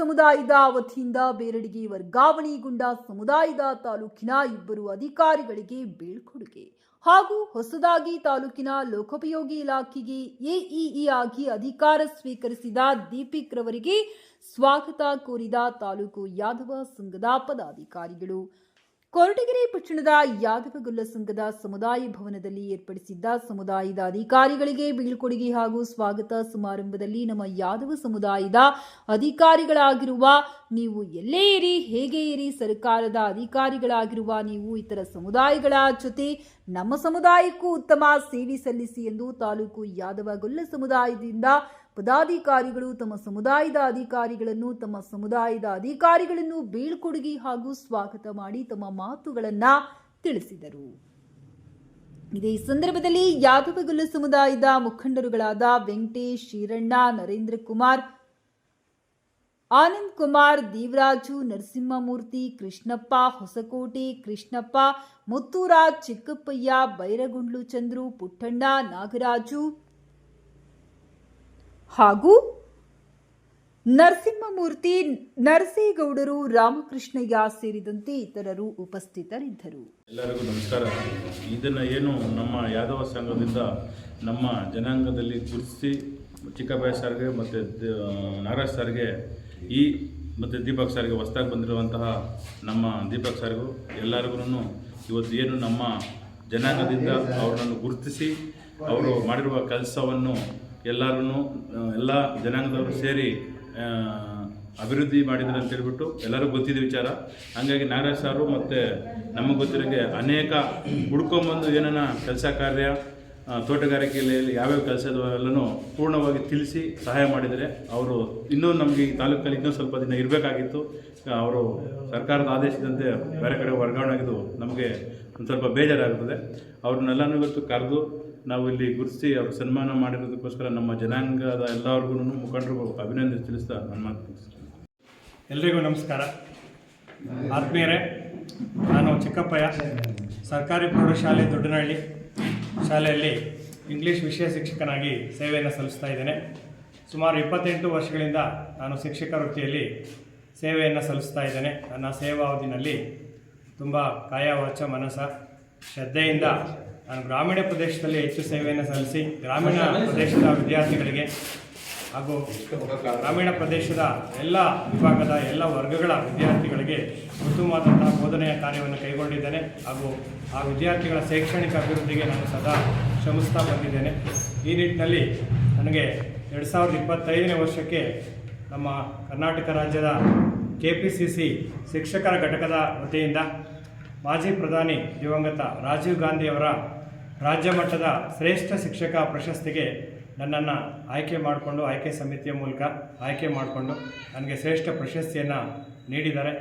ಸಮುದಾಯದ ವತಿಯಿಂದ ಬೇರಡಿಗೆ ವರ್ಗಾವಣೆಗೊಂಡ ಸಮುದಾಯದ ತಾಲೂಕಿನ 2 ಅಧಿಕಾರಿಗಳಿಗೆ ಬೀಳ್ಕೊಡುಗೆ ಹಾಗೂ ಹೊಸದಾಗಿ ತಾಲೂಕಿನ ಲೋಕೋಪಯೋಗಿ ಇಲಾಖೆಗೆ ಎಇಇ ಆಗಿ ಅಧಿಕಾರ ಸ್ವೀಕರಿಸಿದ ದೀಪಿಕ್ ರವರಿಗೆ ಸ್ವಾಗತ ಕೋರಿದ ತಾಲೂಕು ಯಾದವ ಸಂಘದ ಪದಾಧಿಕಾರಿಗಳು. ಕೊರಟಗೆರೆ ಪಟ್ಟಣದ ಯಾದವಗೊಲ್ಲ ಸಂಘದ ಸಮುದಾಯ ಭವನದಲ್ಲಿ ಏರ್ಪಡಿಸಿದ್ದ ಸಮುದಾಯದ ಅಧಿಕಾರಿಗಳಿಗೆ ಬೀಳ್ಕೊಡುಗೆ ಹಾಗೂ ಸ್ವಾಗತ ಸಮಾರಂಭದಲ್ಲಿ ನಮ್ಮ ಯಾದವ ಸಮುದಾಯದ ಅಧಿಕಾರಿಗಳಾಗಿರುವ ನೀವು ಎಲ್ಲೇ ಇರಿ, ಹೇಗೆ ಇರಿ, ಸರ್ಕಾರದ ಅಧಿಕಾರಿಗಳಾಗಿರುವ ನೀವು ಇತರ ಸಮುದಾಯಗಳ ಜೊತೆ ನಮ್ಮ ಸಮುದಾಯಕ್ಕೂ ಉತ್ತಮ ಸೇವೆ ಸಲ್ಲಿಸಿ ಎಂದು ತಾಲೂಕು ಯಾದವಗೊಲ್ಲ ಸಮುದಾಯದಿಂದ ಪದಾಧಿಕಾರಿಗಳು ತಮ್ಮ ಸಮುದಾಯದ ಅಧಿಕಾರಿಗಳನ್ನು ಬೀಳ್ಕೊಡುಗೆ ಹಾಗೂ ಸ್ವಾಗತ ಮಾಡಿ ತಮ್ಮ ಮಾತುಗಳನ್ನು ತಿಳಿಸಿದರು. ಇದೇ ಸಂದರ್ಭದಲ್ಲಿ ಯಾದವಗೊಲ್ಲ ಸಮುದಾಯದ ಮುಖಂಡರುಗಳಾದ ವೆಂಕಟೇಶ್, ಶೀರಣ್ಣ, ನರೇಂದ್ರ ಕುಮಾರ್, ಆನಂದ್ ಕುಮಾರ್, ದೇವರಾಜು, ನರಸಿಂಹಮೂರ್ತಿ, ಕೃಷ್ಣಪ್ಪ, ಹೊಸಕೋಟೆ ಕೃಷ್ಣಪ್ಪ, ಮುತ್ತೂರಾಜ್, ಚಿಕ್ಕಪ್ಪಯ್ಯ, ಬೈರಗುಂಡ್ಲು ಚಂದ್ರು, ಪುಟ್ಟಣ್ಣ, ನಾಗರಾಜು ಹಾಗೂ ನರಸಿಂಹಮೂರ್ತಿ, ನರಸೇಗೌಡರು, ರಾಮಕೃಷ್ಣಯ್ಯ ಸೇರಿದಂತೆ ಇತರರು ಉಪಸ್ಥಿತರಿದ್ದರು. ಎಲ್ಲರಿಗೂ ನಮಸ್ಕಾರ. ಏನು ನಮ್ಮ ಯಾದವ ಸಂಘದಿಂದ ನಮ್ಮ ಜನಾಂಗದಲ್ಲಿ ಗುರುತಿಸಿ ಚಿಕ್ಕಪ್ಪಯ್ಯ ಸರ್ಗೆ ಮತ್ತು ನಾಗರಾಜ್ ಸರ್ಗೆ ಮತ್ತು ದೀಪಕ್ ಸರ್ಗೆ ಹೊಸದಾಗಿ ಬಂದಿರುವಂತಹ ನಮ್ಮ ದೀಪಕ್ ಸರ್ಗೂ ಎಲ್ಲರಿಗೂ ಇವತ್ತು ಏನು ನಮ್ಮ ಜನಾಂಗದಿಂದ ಅವರನ್ನು ಗುರುತಿಸಿ ಅವರು ಮಾಡಿರುವ ಕೆಲಸವನ್ನು ಎಲ್ಲ ಜನಾಂಗದವರು ಸೇರಿ ಅಭಿವೃದ್ಧಿ ಮಾಡಿದ್ದಾರೆ ಅಂತ ಹೇಳ್ಬಿಟ್ಟು ಎಲ್ಲರಿಗೂ ಗೊತ್ತಿದೆ ವಿಚಾರ. ಹಾಗಾಗಿ ನಾಗರಾಜ್ ಸಾರು ಮತ್ತು ನಮಗೆ ಗೊತ್ತಿರೋಂಗೆ ಅನೇಕ ಹುಡ್ಕೊಂಬಂದು ಏನೇನ ಕೆಲಸ ಕಾರ್ಯ ತೋಟಗಾರಿಕೆಯಲ್ಲಿ ಯಾವ್ಯಾವ ಕೆಲಸದವರೆಲ್ಲನೂ ಪೂರ್ಣವಾಗಿ ತಿಳಿಸಿ ಸಹಾಯ ಮಾಡಿದರೆ ಅವರು ಇನ್ನೂ ನಮಗೆ ಈ ತಾಲೂಕಲ್ಲಿ ಇನ್ನೂ ಸ್ವಲ್ಪ ದಿನ ಇರಬೇಕಾಗಿತ್ತು. ಅವರು ಸರ್ಕಾರದ ಆದೇಶದಂತೆ ಬೇರೆ ಕಡೆ ವರ್ಗಾವಣೆ ಆಗಿದ್ದು ನಮಗೆ ಒಂದು ಸ್ವಲ್ಪ ಬೇಜಾರಾಗುತ್ತದೆ. ಅವ್ರನ್ನೆಲ್ಲನೂ ಇವತ್ತು ಕರೆದು ನಾವು ಇಲ್ಲಿ ಗುರುತಿಸಿ ಅವ್ರ ಸನ್ಮಾನ ಮಾಡಿರೋದಕ್ಕೋಸ್ಕರ ನಮ್ಮ ಜನಾಂಗದ ಎಲ್ಲರಿಗೂ ಮುಖಂಡರಿಗೂ ಅಭಿನಂದನೆ ತಿಳಿಸ್ತಾ ನನ್ನ ಮಾತು. ಎಲ್ರಿಗೂ ನಮಸ್ಕಾರ. ಆತ್ಮೀಯರೇ, ನಾನು ಚಿಕ್ಕಪ್ಪಯ್ಯ, ಸರ್ಕಾರಿ ಪ್ರೌಢಶಾಲೆ ದೊಡ್ಡನಹಳ್ಳಿ ಶಾಲೆಯಲ್ಲಿ ಇಂಗ್ಲೀಷ್ ವಿಷಯ ಶಿಕ್ಷಕನಾಗಿ ಸೇವೆಯನ್ನು ಸಲ್ಲಿಸ್ತಾ ಇದ್ದೇನೆ. ಸುಮಾರು 28 ವರ್ಷಗಳಿಂದ ನಾನು ಶಿಕ್ಷಕ ವೃತ್ತಿಯಲ್ಲಿ ಸೇವೆಯನ್ನು ಸಲ್ಲಿಸ್ತಾ ಇದ್ದೇನೆ. ನನ್ನ ಸೇವಾವಧಿನಲ್ಲಿ ತುಂಬ ಕಾಯ ವಾಚ ಮನಸ ಶ್ರದ್ಧೆಯಿಂದ ನಾನು ಗ್ರಾಮೀಣ ಪ್ರದೇಶದಲ್ಲಿ ಹೆಚ್ಚು ಸೇವೆಯನ್ನು ಸಲ್ಲಿಸಿ ಗ್ರಾಮೀಣ ಪ್ರದೇಶದ ವಿದ್ಯಾರ್ಥಿಗಳಿಗೆ ಹಾಗೂ ಗ್ರಾಮೀಣ ಪ್ರದೇಶದ ಎಲ್ಲ ವಿಭಾಗದ ಎಲ್ಲ ವರ್ಗಗಳ ವಿದ್ಯಾರ್ಥಿಗಳಿಗೆ ಉತ್ತಮವಾದಂತಹ ಬೋಧನೆಯ ಕಾರ್ಯವನ್ನು ಕೈಗೊಂಡಿದ್ದೇನೆ ಹಾಗೂ ಆ ವಿದ್ಯಾರ್ಥಿಗಳ ಶೈಕ್ಷಣಿಕ ಅಭಿವೃದ್ಧಿಗೆ ನಾನು ಸದಾ ಶ್ರಮಿಸ್ತಾ ಬಂದಿದ್ದೇನೆ. ಈ ನಿಟ್ಟಿನಲ್ಲಿ ನನಗೆ 2025ನೇ ವರ್ಷಕ್ಕೆ ನಮ್ಮ ಕರ್ನಾಟಕ ರಾಜ್ಯದ KPCC ಶಿಕ್ಷಕರ ಘಟಕದ ವತಿಯಿಂದ ಮಾಜಿ ಪ್ರಧಾನಿ ದಿವಂಗತ ರಾಜೀವ್ ಗಾಂಧಿಯವರ ರಾಜ್ಯ ಮಟ್ಟದ ಶ್ರೇಷ್ಠ ಶಿಕ್ಷಕ ಪ್ರಶಸ್ತಿಗೆ ನನ್ನನ್ನು ಆಯ್ಕೆ ಸಮಿತಿಯ ಮೂಲಕ ಆಯ್ಕೆ ಮಾಡಿಕೊಂಡು ನನಗೆ ಶ್ರೇಷ್ಠ ಪ್ರಶಸ್ತಿಯನ್ನು ನೀಡಿದ್ದಾರೆ.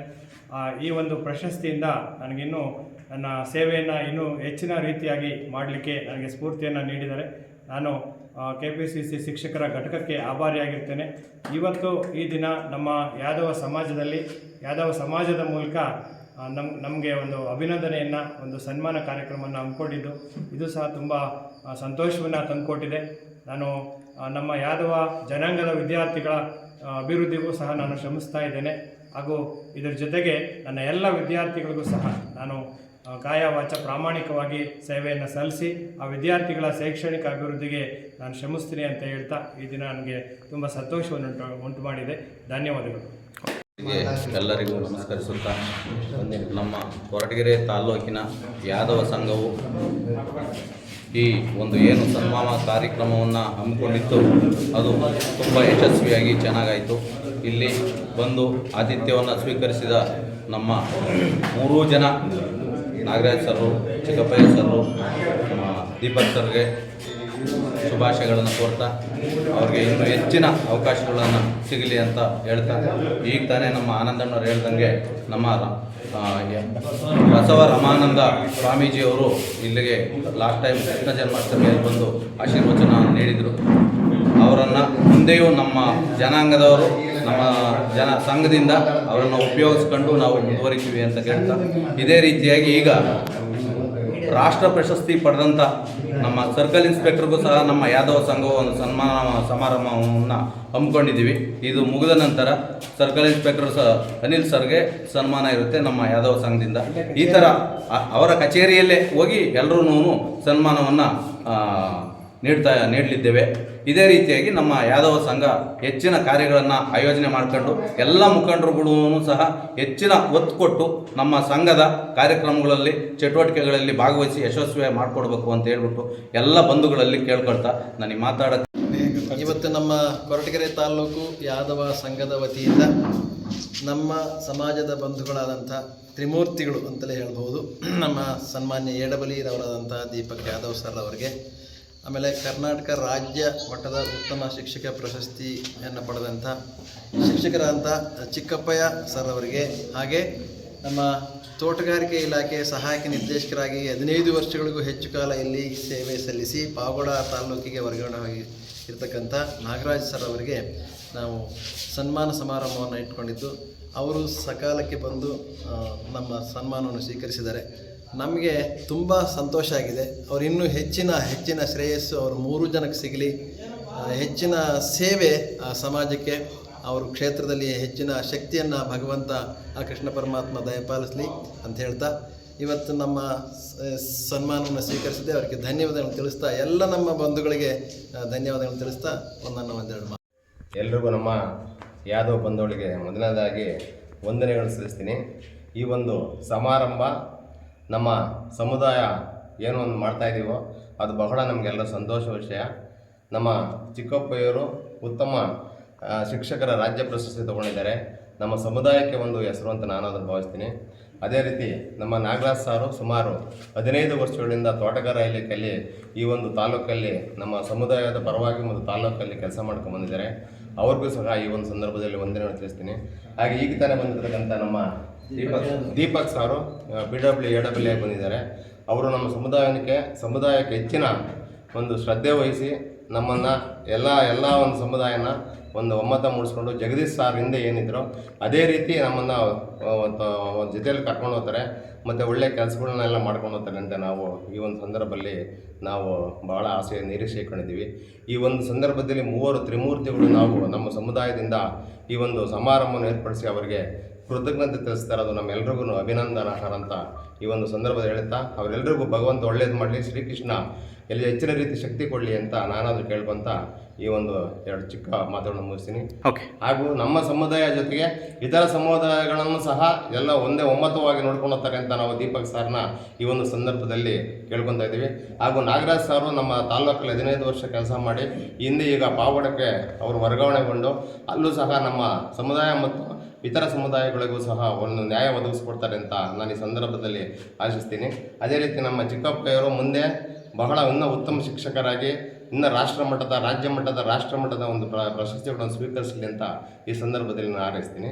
ಈ ಒಂದು ಪ್ರಶಸ್ತಿಯಿಂದ ನನಗಿನ್ನೂ ನನ್ನ ಸೇವೆಯನ್ನು ಇನ್ನೂ ಹೆಚ್ಚಿನ ರೀತಿಯಾಗಿ ಮಾಡಲಿಕ್ಕೆ ನನಗೆ ಸ್ಫೂರ್ತಿಯನ್ನು ನೀಡಿದ್ದಾರೆ. ನಾನು KPCC ಶಿಕ್ಷಕರ ಘಟಕಕ್ಕೆ ಆಭಾರಿಯಾಗಿರ್ತೇನೆ. ಇವತ್ತು ಈ ದಿನ ನಮ್ಮ ಯಾದವ ಸಮಾಜದ ಮೂಲಕ ನಮಗೆ ಒಂದು ಅಭಿನಂದನೆಯನ್ನು, ಒಂದು ಸನ್ಮಾನ ಕಾರ್ಯಕ್ರಮವನ್ನು ಹಮ್ಮಿಕೊಂಡಿದ್ದು ಇದು ಸಹ ತುಂಬ ಸಂತೋಷವನ್ನು ತಂದುಕೊಟ್ಟಿದೆ. ನಾನು ನಮ್ಮ ಯಾದವ ಜನಾಂಗದ ವಿದ್ಯಾರ್ಥಿಗಳ ಅಭಿವೃದ್ಧಿಗೂ ಸಹ ನಾನು ಶ್ರಮಿಸ್ತಾ ಇದ್ದೇನೆ ಹಾಗೂ ಇದರ ಜೊತೆಗೆ ನನ್ನ ಎಲ್ಲ ವಿದ್ಯಾರ್ಥಿಗಳಿಗೂ ಸಹ ನಾನು ಕಾಯ ವಾಚ ಪ್ರಾಮಾಣಿಕವಾಗಿ ಸೇವೆಯನ್ನು ಸಲ್ಲಿಸಿ ಆ ವಿದ್ಯಾರ್ಥಿಗಳ ಶೈಕ್ಷಣಿಕ ಅಭಿವೃದ್ಧಿಗೆ ನಾನು ಶ್ರಮಿಸ್ತೀನಿ ಅಂತ ಹೇಳ್ತಾ ಈ ದಿನ ನನಗೆ ತುಂಬ ಸಂತೋಷವನ್ನು ಉಂಟು ಮಾಡಿದೆ. ಧನ್ಯವಾದಗಳು. ಎಲ್ಲರಿಗೂ ನಮಸ್ಕರಿಸುತ್ತಾ, ನಮ್ಮ ಕೊರಟಗೆರೆ ತಾಲ್ಲೂಕಿನ ಯಾದವ ಸಂಘವು ಈ ಒಂದು ಏನು ಸನ್ಮಾನ ಕಾರ್ಯಕ್ರಮವನ್ನು ಹಮ್ಮಿಕೊಂಡಿತ್ತು ಅದು ತುಂಬ ಯಶಸ್ವಿಯಾಗಿ ಚೆನ್ನಾಗಾಯಿತು. ಇಲ್ಲಿ ಬಂದು ಆತಿಥ್ಯವನ್ನು ಸ್ವೀಕರಿಸಿದ ನಮ್ಮ 3 ಜನ ನಾಗರಾಜ್ ಸರು, ಚಿಕ್ಕಪ್ಪಯ್ಯ ಸರು, ದೀಪಕ್ ಸರ್ಗೆ ಶುಭಾಶಯಗಳನ್ನು ಕೋರ್ತಾ ಅವ್ರಿಗೆ ಇನ್ನೂ ಹೆಚ್ಚಿನ ಅವಕಾಶಗಳನ್ನು ಸಿಗಲಿ ಅಂತ ಹೇಳ್ತಾ, ಈಗ ತಾನೇ ನಮ್ಮ ಆನಂದಣ್ಣವ್ರು ಹೇಳ್ದಂಗೆ ನಮ್ಮ ಬಸವ ರಮಾನಂದ ಸ್ವಾಮೀಜಿಯವರು ಇಲ್ಲಿಗೆ ಲಾಸ್ಟ್ ಟೈಮ್ ಕೃಷ್ಣ ಜನ್ಮಾಷ್ಟಮಿಯಲ್ಲಿ ಬಂದು ಆಶೀರ್ವಚನ ನೀಡಿದರು. ಅವರನ್ನು ಮುಂದೆಯೂ ನಮ್ಮ ಜನಾಂಗದವರು ನಮ್ಮ ಸಂಘದಿಂದ ಅವರನ್ನು ಉಪಯೋಗಿಸ್ಕೊಂಡು ನಾವು ಮುಂದುವರಿತೀವಿ ಅಂತ ಹೇಳ್ತಾ, ಇದೇ ರೀತಿಯಾಗಿ ಈಗ ರಾಷ್ಟ್ರ ಪ್ರಶಸ್ತಿ ಪಡೆದಂಥ ನಮ್ಮ ಸರ್ಕಲ್ ಇನ್ಸ್ಪೆಕ್ಟರ್ಗೂ ಸಹ ನಮ್ಮ ಯಾದವ ಸಂಘವು ಒಂದು ಸಮಾರಂಭವನ್ನು ಹಮ್ಮಿಕೊಂಡಿದ್ದೀವಿ. ಇದು ಮುಗಿದ ನಂತರ ಸರ್ಕಲ್ ಇನ್ಸ್ಪೆಕ್ಟರ್ ಅನಿಲ್ ಸರ್ಗೆ ಸನ್ಮಾನ ಇರುತ್ತೆ ನಮ್ಮ ಯಾದವ ಸಂಘದಿಂದ. ಈ ಥರ ಅವರ ಕಚೇರಿಯಲ್ಲೇ ಹೋಗಿ ಎಲ್ಲರೂ ಸನ್ಮಾನವನ್ನು ನೀಡಲಿದ್ದೇವೆ. ಇದೇ ರೀತಿಯಾಗಿ ನಮ್ಮ ಯಾದವ ಸಂಘ ಹೆಚ್ಚಿನ ಕಾರ್ಯಗಳನ್ನು ಆಯೋಜನೆ ಮಾಡ್ಕೊಂಡು ಎಲ್ಲ ಮುಖಂಡರುಗಳೂ ಸಹ ಹೆಚ್ಚಿನ ಒತ್ತು ಕೊಟ್ಟು ನಮ್ಮ ಸಂಘದ ಕಾರ್ಯಕ್ರಮಗಳಲ್ಲಿ ಚಟುವಟಿಕೆಗಳಲ್ಲಿ ಭಾಗವಹಿಸಿ ಯಶಸ್ವಿ ಮಾಡಿಕೊಡ್ಬೇಕು ಅಂತ ಹೇಳ್ಬಿಟ್ಟು ಎಲ್ಲ ಬಂಧುಗಳಲ್ಲಿ ಕೇಳ್ಕೊಳ್ತಾ ನನಗೆ ಮಾತಾಡೋಕ್ಕೆ ಇವತ್ತು ನಮ್ಮ ಕೊರಟಗೆರೆ ತಾಲೂಕು ಯಾದವ ಸಂಘದ ವತಿಯಿಂದ ನಮ್ಮ ಸಮಾಜದ ಬಂಧುಗಳಾದಂಥ ತ್ರಿಮೂರ್ತಿಗಳು ಅಂತಲೇ ಹೇಳ್ಬೋದು, ನಮ್ಮ ಸನ್ಮಾನ್ಯ ಎಡಬಲಿರವರಾದಂಥ ದೀಪಕ್ ಯಾದವ್ ಸರ್ ಅವರಿಗೆ, ಆಮೇಲೆ ಕರ್ನಾಟಕ ರಾಜ್ಯ ಮಟ್ಟದ ಉತ್ತಮ ಶಿಕ್ಷಕ ಪ್ರಶಸ್ತಿಯನ್ನು ಪಡೆದಂಥ ಶಿಕ್ಷಕರಾದಂಥ ಚಿಕ್ಕಪ್ಪಯ್ಯ ಸರ್ ಅವರಿಗೆ, ಹಾಗೆ ನಮ್ಮ ತೋಟಗಾರಿಕೆ ಇಲಾಖೆ ಸಹಾಯಕ ನಿರ್ದೇಶಕರಾಗಿ 15 ವರ್ಷಗಳಿಗೂ ಹೆಚ್ಚು ಕಾಲ ಇಲ್ಲಿ ಸೇವೆ ಸಲ್ಲಿಸಿ ಪಾವಗಡ ತಾಲೂಕಿಗೆ ವರ್ಗಾವಣೆ ಇರತಕ್ಕಂಥ ನಾಗರಾಜ್ ಸರ್ ಅವರಿಗೆ ನಾವು ಸನ್ಮಾನ ಸಮಾರಂಭವನ್ನು ಇಟ್ಕೊಂಡಿದ್ದು, ಅವರು ಸಕಾಲಕ್ಕೆ ಬಂದು ನಮ್ಮ ಸನ್ಮಾನವನ್ನು ಸ್ವೀಕರಿಸಿದ್ದಾರೆ. ನಮಗೆ ತುಂಬ ಸಂತೋಷ ಆಗಿದೆ. ಅವರು ಇನ್ನೂ ಹೆಚ್ಚಿನ ಶ್ರೇಯಸ್ಸು ಅವರು 3 ಜನಕ್ಕೆ ಸಿಗಲಿ, ಹೆಚ್ಚಿನ ಸೇವೆ ಸಮಾಜಕ್ಕೆ ಅವರು ಕ್ಷೇತ್ರದಲ್ಲಿ ಹೆಚ್ಚಿನ ಶಕ್ತಿಯನ್ನು ಭಗವಂತ ಆ ಕೃಷ್ಣ ಪರಮಾತ್ಮ ದಯಪಾಲಿಸಲಿ ಅಂತ ಹೇಳ್ತಾ, ಇವತ್ತು ನಮ್ಮ ಸನ್ಮಾನವನ್ನು ಸ್ವೀಕರಿಸಿದೆ ಅವರಿಗೆ ಧನ್ಯವಾದಗಳನ್ನು ತಿಳಿಸ್ತಾ, ಎಲ್ಲ ನಮ್ಮ ಬಂಧುಗಳಿಗೆ ಧನ್ಯವಾದಗಳನ್ನು ತಿಳಿಸ್ತಾ ಒಂದೆರಡು ಮಾತು. ಎಲ್ರಿಗೂ ನಮ್ಮ ಯಾದವ ಬಂಧುಗಳಿಗೆ ಮೊದಲನೇದಾಗಿ ವಂದನೆಗಳು ಸಲ್ಲಿಸ್ತೀನಿ. ಈ ಒಂದು ಸಮಾರಂಭ ನಮ್ಮ ಸಮುದಾಯ ಏನು ಒಂದು ಮಾಡ್ತಾಯಿದ್ದೀವೋ ಅದು ಬಹಳ ನಮಗೆಲ್ಲ ಸಂತೋಷ ವಿಷಯ. ನಮ್ಮ ಚಿಕ್ಕಪ್ಪಯ್ಯವರು ಉತ್ತಮ ಶಿಕ್ಷಕರ ರಾಜ್ಯ ಪ್ರಶಸ್ತಿ ತೊಗೊಂಡಿದ್ದಾರೆ. ನಮ್ಮ ಸಮುದಾಯಕ್ಕೆ ಒಂದು ಹೆಸರು ಅಂತ ನಾನು ಅದನ್ನು ಭಾವಿಸ್ತೀನಿ. ಅದೇ ರೀತಿ ನಮ್ಮ ನಾಗರಾಜ್ ಸಾರು ಸುಮಾರು 15 ವರ್ಷಗಳಿಂದ ತೋಟಗಾರಿಕೆ ಇಲಾಖೆಯಲ್ಲಿ ಈ ಒಂದು ತಾಲೂಕಲ್ಲಿ ನಮ್ಮ ಸಮುದಾಯದ ಪರವಾಗಿ ಒಂದು ತಾಲೂಕಲ್ಲಿ ಕೆಲಸ ಮಾಡ್ಕೊಂಡು ಬಂದಿದ್ದಾರೆ. ಅವ್ರಿಗೂ ಸಹ ಈ ಒಂದು ಸಂದರ್ಭದಲ್ಲಿ ವಂದನೆಗಳನ್ನು ತಿಳಿಸ್ತೀನಿ. ಹಾಗೆ ಈಗ ತಾನೇ ಬಂದಿರತಕ್ಕಂಥ ನಮ್ಮ ದೀಪಕ್ ಸಾರು AWL ಆಗಿ ಬಂದಿದ್ದಾರೆ. ಅವರು ನಮ್ಮ ಸಮುದಾಯಕ್ಕೆ ಹೆಚ್ಚಿನ ಒಂದು ಶ್ರದ್ಧೆ ವಹಿಸಿ ನಮ್ಮನ್ನು ಎಲ್ಲ ಒಂದು ಸಮುದಾಯನ ಒಂದು ಒಮ್ಮತ ಮೂಡಿಸ್ಕೊಂಡು ಜಗದೀಶ್ ಸಾರ್ ಹಿಂದೆ ಏನಿದ್ರು ಅದೇ ರೀತಿ ನಮ್ಮನ್ನು ಜೊತೆಯಲ್ಲಿ ಕರ್ಕೊಂಡು ಹೋಗ್ತಾರೆ ಮತ್ತು ಒಳ್ಳೆಯ ಕೆಲಸಗಳನ್ನೆಲ್ಲ ಮಾಡ್ಕೊಂಡು ಹೋಗ್ತಾರೆ ಅಂತ ನಾವು ಈ ಒಂದು ಸಂದರ್ಭದಲ್ಲಿ ನಾವು ಭಾಳ ಆಸೆ ನಿರೀಕ್ಷೆ ಇಟ್ಕೊಂಡಿದ್ದೀವಿ. ಈ ಒಂದು ಸಂದರ್ಭದಲ್ಲಿ 3 ತ್ರಿಮೂರ್ತಿಗಳು ನಾವು ನಮ್ಮ ಸಮುದಾಯದಿಂದ ಈ ಒಂದು ಸಮಾರಂಭವನ್ನು ಏರ್ಪಡಿಸಿ ಅವರಿಗೆ ಕೃತಜ್ಞತೆ ತಿಳಿಸ್ತಾರೆ. ಅದು ನಮ್ಮೆಲ್ರಿಗೂ ಅಭಿನಂದನಾರ್ಹ ಅಂತ ಈ ಒಂದು ಸಂದರ್ಭದಲ್ಲಿ ಹೇಳ್ತಾ, ಅವರೆಲ್ಲರಿಗೂ ಭಗವಂತ ಒಳ್ಳೇದು ಮಾಡಲಿ, ಶ್ರೀಕೃಷ್ಣ ಎಲ್ಲಿ ಹೆಚ್ಚಿನ ರೀತಿ ಶಕ್ತಿ ಕೊಡಲಿ ಅಂತ ನಾನಾದರೂ ಕೇಳ್ಕೊಂತ ಈ ಒಂದು 2 ಚಿಕ್ಕ ಮಾತುಗಳನ್ನು ಮುಗಿಸ್ತೀನಿ. ಹಾಗೂ ನಮ್ಮ ಸಮುದಾಯ ಜೊತೆಗೆ ಇತರ ಸಮುದಾಯಗಳನ್ನು ಸಹ ಎಲ್ಲ ಒಂದೇ ಒಮ್ಮತವಾಗಿ ನೋಡ್ಕೊಂಡು ಹೋಗ್ತಾರೆ ಅಂತ ನಾವು ದೀಪಕ್ ಸರ್ನ ಈ ಒಂದು ಸಂದರ್ಭದಲ್ಲಿ ಕೇಳ್ಕೊತಾ ಇದ್ದೀವಿ. ಹಾಗೂ ನಾಗರಾಜ್ ಸಾರು ನಮ್ಮ ತಾಲೂಕಲ್ಲಿ 15 ವರ್ಷ ಕೆಲಸ ಮಾಡಿ ಹಿಂದೆ ಈಗ ಪಾವಗಡಕ್ಕೆ ಅವರು ವರ್ಗಾವಣೆಗೊಂಡು ಅಲ್ಲೂ ಸಹ ನಮ್ಮ ಸಮುದಾಯ ಮತ್ತು ಇತರ ಸಮುದಾಯಗಳಿಗೂ ಸಹ ಒಂದು ನ್ಯಾಯ ಒದಗಿಸ್ಕೊಡ್ತಾರೆ ಅಂತ ನಾನು ಈ ಸಂದರ್ಭದಲ್ಲಿ ಆಶಿಸ್ತೀನಿ. ಅದೇ ರೀತಿ ನಮ್ಮ ಚಿಕ್ಕಪ್ಪಯ್ಯವರು ಮುಂದೆ ಬಹಳ ಉತ್ತಮ ಶಿಕ್ಷಕರಾಗಿ ರಾಜ್ಯ ಮಟ್ಟದ ರಾಷ್ಟ್ರ ಮಟ್ಟದ ಒಂದು ಪ್ರಶಸ್ತಿಗಳನ್ನು ಸ್ವೀಕರಿಸಲಿ ಅಂತ ಈ ಸಂದರ್ಭದಲ್ಲಿ ನಾನು ಹಾರೈಸ್ತೀನಿ.